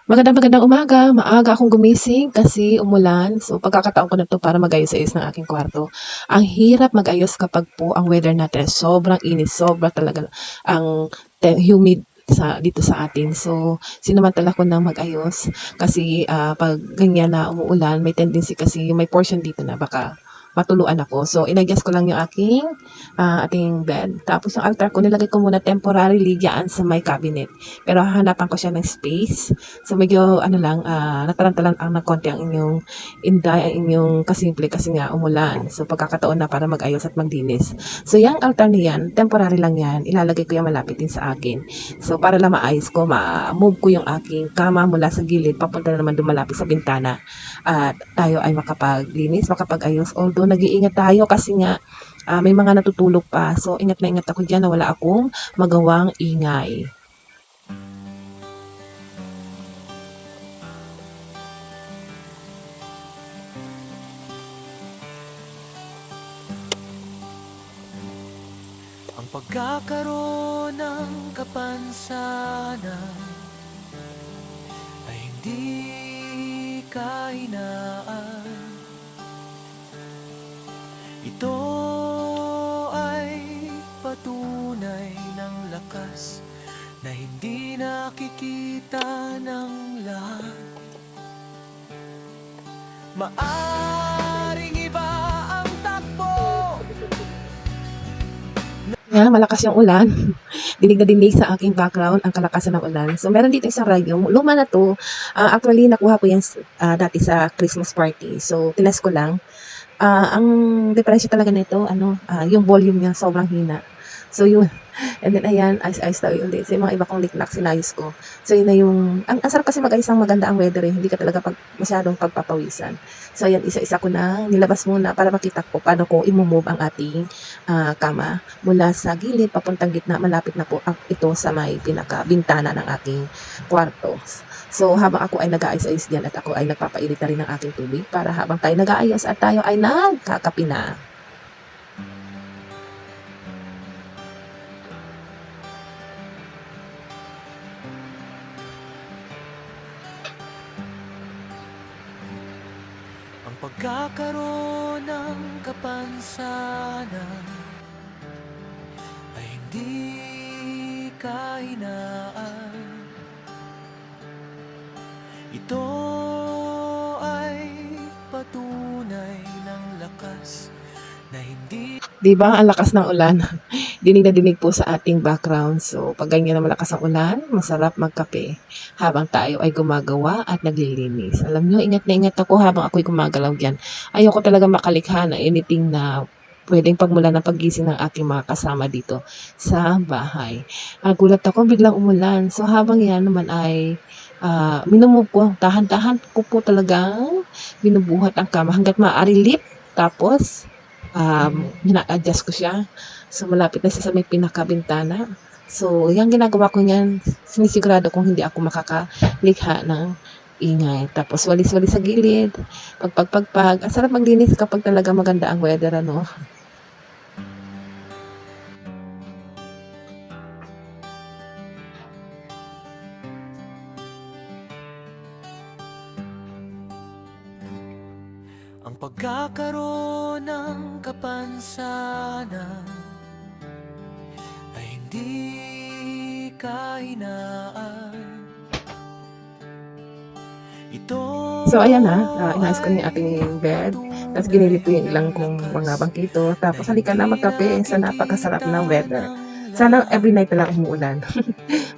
Magandang umaga. Maaga akong gumising kasi umulan. So, pagkakataon ko na 'to para mag-ayos-ayos ng aking kwarto. Ang hirap mag-ayos kapag po ang weather natin sobrang init, sobra talaga ang humid dito sa atin. So, sinamantala ko ng mag-ayos kasi 'pag ganyan na umuulan, may tendency kasi may portion dito na baka matuluan ako. So, in-adjust ko lang yung ating bed. Tapos yung altar ko, nilagay ko muna temporarily dyan sa may cabinet. Pero hahanapan ko siya ng space. So medyo ano lang, natarantalan ang ng konti ang inday, ang inyong kasimple kasi nga umulan. So pagkakataon na para mag-ayos at maglinis. So yung altar na yan, temporary lang yan. Ilalagay ko yan malapit din sa akin. So para lang maayos ko, ma-move ko yung aking kama mula sa gilid, papunta na naman dumalapit sa bintana. At tayo ay makapaglinis, makapag-ayos. Although nag-iingat tayo kasi nga may mga natutulog pa. So ingat na ingat ako dyan na wala akong magawang ingay. Ang pagkakaroon ng kapansanan ay hindi kahinaan. Ito ay patunay ng lakas na hindi nakikita ng lahat. Maaring iba ang takbo. Yan, malakas yung ulan. Dinig na dinig sa aking background ang kalakasan ng ulan. So, meron dito isang radyo. Luma na to. Actually, nakuha ko yan dati sa Christmas party. So, tinest ko lang. Ang diferensya talaga nito, yung volume niya sobrang hina. So, yun. And then, ayan, ayos tayo ulit. So, yung mga iba kong liknak, sinayos ko. So, yun na yung, ang sarap kasi mag-ayos ng maganda ang weather eh. Hindi ka talaga masyadong pagpapawisan. So, ayan, isa-isa ko na nilabas muna para makita ko paano ko imumove ang ating kama mula sa gilid papuntang gitna. Malapit na po ito sa may pinaka-bintana ng aking kwarto. So, habang ako ay nag-aayos-ayos diyan at ako ay nagpapainit na rin ng aking tubig para habang tayo nag-aayos at tayo ay nagkakape na. Ang pagkakaroon ng kapansanan ay hindi kahinaan. Ito ay patunay ng lakas na hindi 'Di ba ang lakas ng ulan? Dinig na dinig po sa ating background. So, pag ganyan na malakas ang ulan, masarap magkape habang tayo ay gumagawa at naglilinis. Alam niyo, ingat na ingat ako habang ako'y gumagalaw diyan. Ayoko talaga makalikha ng anything na puwedeng pagmulan ng paggising ng aking mga kasama dito sa bahay. Nagulat ako biglang umulan. So, habang 'yan naman ay, mino-move ko, dahan-dahan ko po talagang binubuhat ang kama hangga't maaari tapos ina-adjust ko siya. So, malapit na siya sa may pinakabintana. So, yung ginagawa ko niyan, sinisigurado kong hindi ako makakalikha ng ingay. Tapos, walis-walis sa gilid, pagpag. Ang sarap maglinis kapag talaga maganda ang weather, ano? ang pagkakaroon ng kapansanan ay hindi kahinaan. Ito So, ayan na, inayos ko na yung ating bed. Tapos, ginilit ko yung ilang kong mga bangkito. Tapos, halika na magkape sa napakasarap ng weather. Sana every night na lang umuulan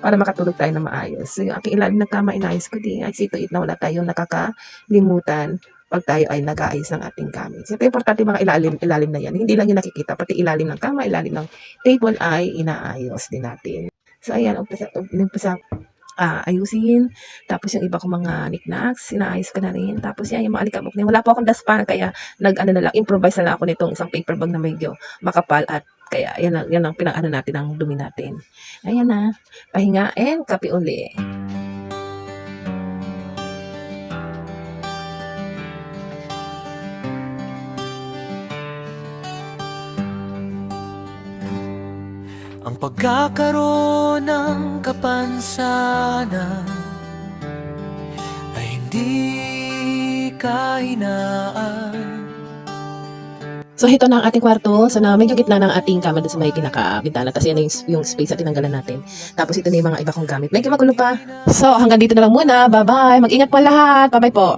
para makatulog tayo na maayos. So, yung aking ilalim ng kama, inayos ko din. I see to it na wala tayong nakakalimutan pag tayo ay nag-aayos ng ating gamit. So, importante mga ilalim na yan. Hindi lang yung nakikita, pati ilalim ng kama, ilalim ng table ay inaayos din natin. So, ayan, umpisa ayusin. Tapos yung iba kong mga knickknacks, inaayos ko na rin. Tapos yan, yung mga alikabok na yun. Wala po akong dustpan, kaya nag-ano na lang, improvise na lang ako nitong isang paper bag na medyo makapal at kaya yan ang pinang-ano natin ang dumi natin. Ayan na, pahinga and kape uli. ang pagkakaroon ng kapansanan hindi kahinaan. So, ito na ang ating kwarto. So, na medyo gitna ng ating kama doon sa may pinaka-bintana. Tapos, yan yung space na tinanggalan natin. Tapos, ito na yung mga iba kong gamit. Medyo magulo pa. So, hanggang dito na lang muna. Bye-bye. Mag-ingat po lahat. Bye-bye po.